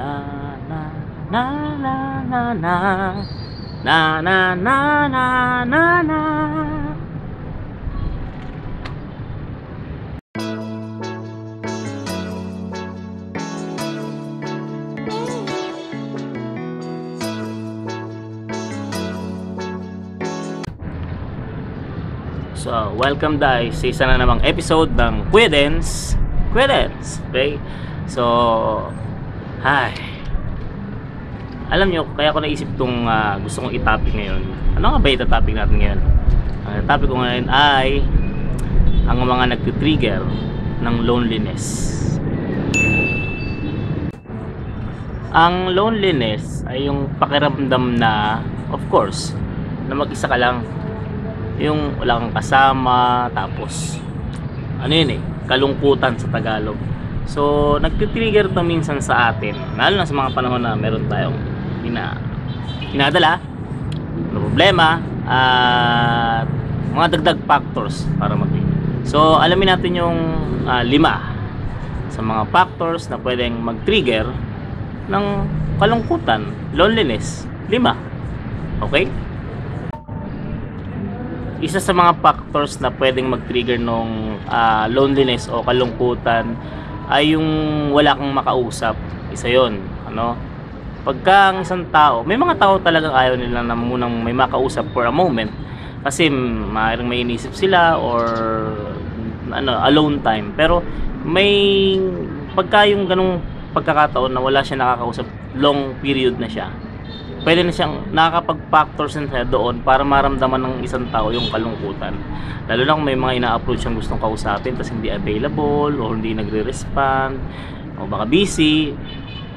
La na na na na na na na na na na na. So, welcome guys sa isa na namang episode ng Kuya Dens. Okay? So, hi. Alam nyo, kaya ko naisip itong gusto kong i-topic ngayon. Ano nga ba ita-topic natin ngayon? Ang topic ko ngayon ay ang mga nagtitrigger ng loneliness. Ang loneliness ay yung pakiramdam na, of course, na mag-isa ka lang. Yung wala kang kasama, tapos ano yun kalungkutan sa Tagalog. So nagtitrigger to minsan sa atin, lalo na sa mga panahon na meron tayong hinadala na problema at mga dagdag factors para mag-trigger. So alamin natin yung 5 sa mga factors na pwedeng mag-trigger ng kalungkutan, loneliness. 5. Okay? Isa sa mga factors na pwedeng mag-trigger ng loneliness o kalungkutan ay yung wala kang makausap. Isa yon, ano? Pagka ang isang tao, may mga tao talagang ayaw nila na munang may makausap for a moment kasi maaaring may inisip sila or alone time. Pero may pagka yung ganung pagkakataon na wala siya nakakausap, long period na siya, pwede na siyang nakakapag-factors na siya doon para maramdaman ng isang tao yung kalungkutan. Lalo na kung may mga ina-approach siyang gustong kausapin tapos hindi available o hindi nagre-respond o baka busy,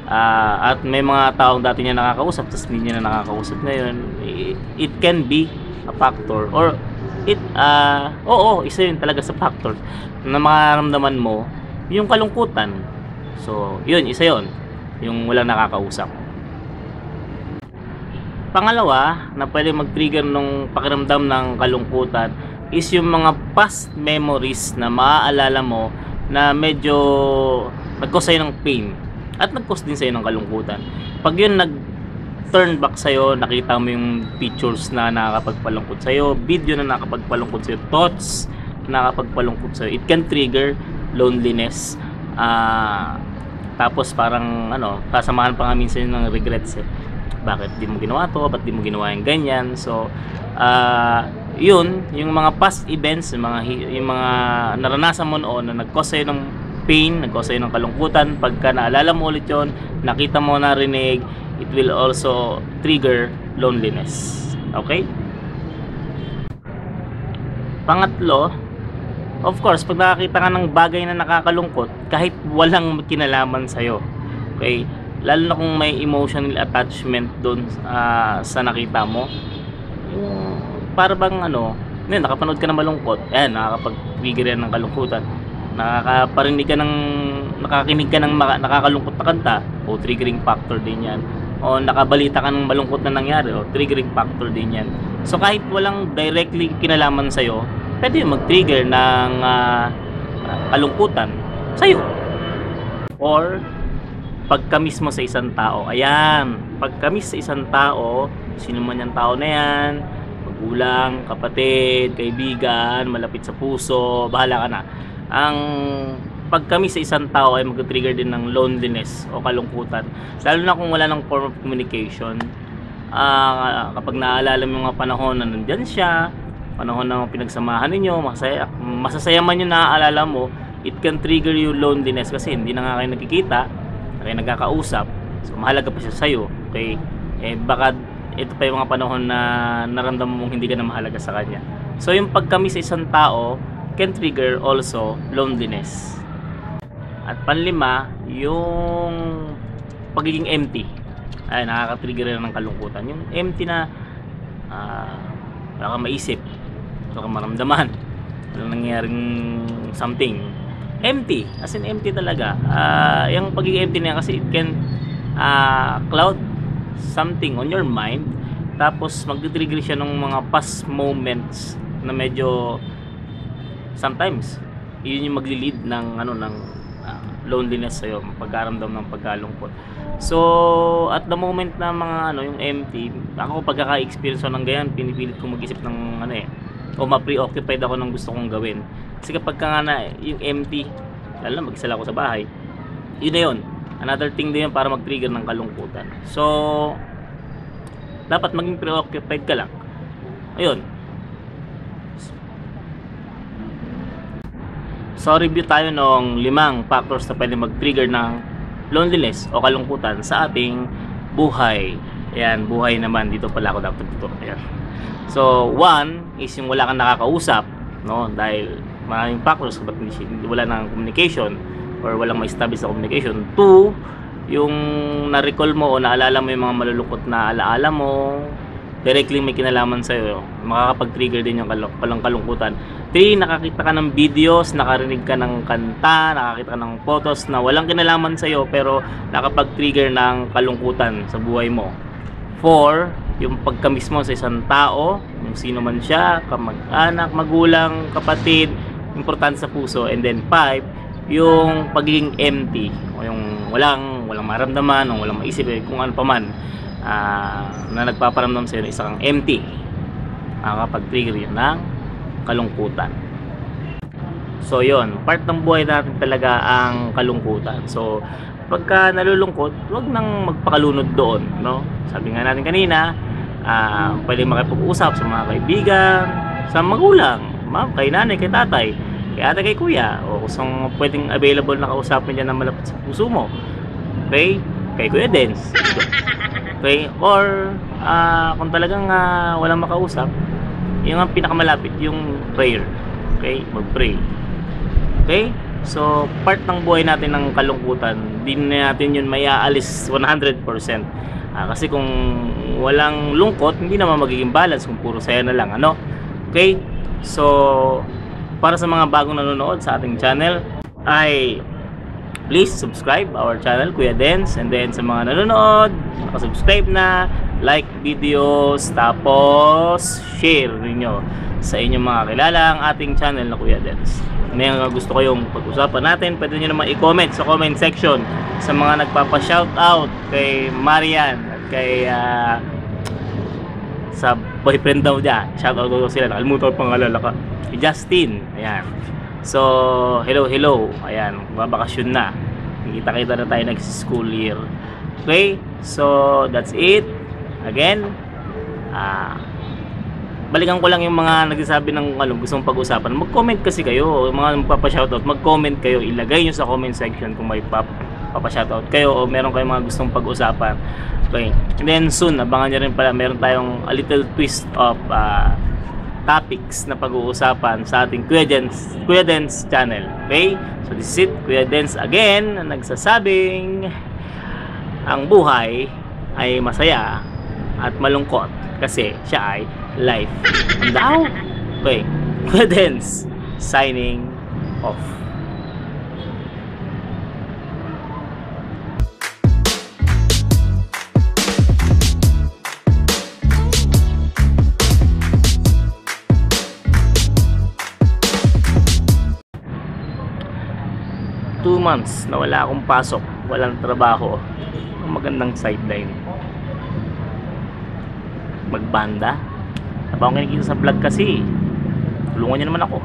at may mga taong dati niya nakakausap tapos hindi niya na nakakausap ngayon. It can be a factor or isa yun talaga sa factor na makaramdaman mo yung kalungkutan. So yun, isa yun, yung walang nakakausap. Pangalawa na pwede mag-trigger ng pakiramdam ng kalungkutan is yung mga past memories na maaalala mo na medyo nag-cause sa'yo ng pain at nag-cause din sa'yo ng kalungkutan. Pag yun nag-turn back sa'yo, nakita mo yung pictures na nakakapagpalungkot sa'yo, video na nakakapagpalungkot sa'yo, thoughts na nakakapagpalungkot sa'yo, it can trigger loneliness. Tapos parang kasamahan pa nga minsan ng regrets bakit di mo ginawa to, ba't di mo ginawa yung ganyan. So yun, yung mga past events, yung mga naranasan mo noon na nag-cause sa'yo ng pain, nag-cause sa'yo ng kalungkutan, pagka naalala mo ulit yun, nakita mo, narinig, it will also trigger loneliness. Okay? Pangatlo, of course, pag nakakita ka ng bagay na nakakalungkot, kahit walang kinalaman sa'yo, okay, lalo na kung may emotional attachment doon sa nakita mo, yung para bang nakapanood ka ng malungkot, nakakapag-trigger yan ng kalungkutan. Nakakakinig ka ng nakakalungkot na kanta, o triggering factor din yan. O nakabalita ka ng malungkot na nangyari, o triggering factor din yan. So kahit walang directly kinalaman sa'yo, pwede yung mag-trigger ng kalungkutan sa'yo. Or pagka-miss mo sa isang tao. Ayan, pagka-miss sa isang tao, sino man yung tao na yan, magulang, kapatid, kaibigan, malapit sa puso, bahala ka na. Ang pagka-miss sa isang tao ay mag-trigger din ng loneliness o kalungkutan. Lalo na kung wala ng form of communication. Kapag naalala mo yung mga panahon na nandyan siya, panahon na pinagsamahan ninyo, masasaya man yung naaalala mo, it can trigger you loneliness kasi hindi na nga kayo nagkikita, kayo nagkakausap, so mahalaga pa siya sa'yo. Okay? Baka ito pa yung mga panahon na naramdaman mong hindi ka na mahalaga sa kanya. So yung pagka-miss sa isang tao can trigger also loneliness. At panlima, yung pagiging empty ay nakaka-trigger rin ng kalungkutan. Yung empty na wala kang maisip, wala kang maramdaman, walang nangyaring something, empty, as in empty talaga. Yung pagiging empty na kasi it can cloud something on your mind, tapos mag-trigger siya ng mga past moments na medyo sometimes yun yung magli-lead ng loneliness sa'yo, pagkaramdam ng pagkalungkot. So, at the moment na mga yung empty, ako pagkaka-experience ko ng ganyan, pinipilit kong mag-isip ng o ma-preoccupied ako ng gusto kong gawin. Kasi kapag ka nga na yung empty, lalo na mag-isa lang ako sa bahay, yun na yun. Another thing din yun para mag-trigger ng kalungkutan. So, dapat maging preoccupied ka lang. Ayun. So, review tayo ng 5 factors na pwede mag-trigger ng loneliness o kalungkutan sa ating buhay. Ayan, buhay naman. Dito pala ako dapat dito. Ayan. So, 1 is yung wala kang nakakausap, no? Dahil maraming factors kapag wala nang communication or walang ma-establish na communication. 2, yung na-recall mo o naalala mo yung mga malulungkot na alaala mo, directly may kinalaman sa'yo, makakapag-trigger din yung kalungkutan. 3, nakakita ka ng videos, nakarinig ka ng kanta, nakakita ka ng photos na walang kinalaman sa'yo pero nakapag-trigger ng kalungkutan sa buhay mo. 4, yung pagka-miss mo sa isang tao, kung sino man siya, kamag-anak, magulang, kapatid, importante sa puso. And then 5, yung pagiging empty, o yung walang maramdaman, o walang maisip, kung ano pa man na nagpaparamdam sa'yo na isa kang empty, makakapag-trigger yun ng kalungkutan. So yun, part ng buhay natin talaga ang kalungkutan. So pagka nalulungkot, huwag nang magpakalunod doon, no? Sabi nga natin kanina, pwede makipag-usap sa mga kaibigan, sa magulang, kay nanay, kay tatay, kay ate, kay kuya, o kung pwedeng available na kausapin dyan na malapit sa puso mo. Okay? Kay Kuya Dens. Okay? Or kung talagang walang makausap, yung ang pinakamalapit, yung prayer. Okay? Mag-pray. Okay? So, part ng buhay natin ng kalungkutan, di na natin yun may aalis 100%. Kasi kung walang lungkot, hindi naman magiging balance kung puro saya na lang. Ano? Okay? So, para sa mga bagong nanonood sa ating channel, ay please subscribe our channel, Kuya Dens. And then sa mga nanonood, nakasubscribe na, like videos, tapos share ninyo sa inyong mga kilala ang ating channel na Kuya Dens. May gusto kayong pag-usapan natin, pwede nyo naman i-comment sa comment section. Sa mga nagpapa-shoutout kay Marian at kay sa boyfriend daw niya, shoutout daw sila, nakalimutan ko pangalala ka, si Justin. Ayan. So, hello. Ayan, babakasyon na. Kita-kita na tayo next school year. Okay? So, that's it. Again, balikan ko lang yung mga nagsasabi ng gustong pag-usapan. Mag-comment kasi kayo, yung mga magpapa-shoutout, mag-comment kayo, ilagay nyo sa comment section kung may papa-shoutout kayo o meron kayong mga gustong pag-usapan. Okay. And then soon, abangan nyo rin pala, meron tayong a little twist of topics na pag-uusapan sa ating Kuya Dens channel. Okay? So this is it, Kuya Dens again, na nagsasabing ang buhay ay masaya at malungkot kasi siya ay life. Now, okay, Kuya Dens signing off. Two months na wala akong pasok, walang trabaho, ang magandang sideline, magbanda. Habang kinikita sa vlog kasi, tulungan niyo naman ako.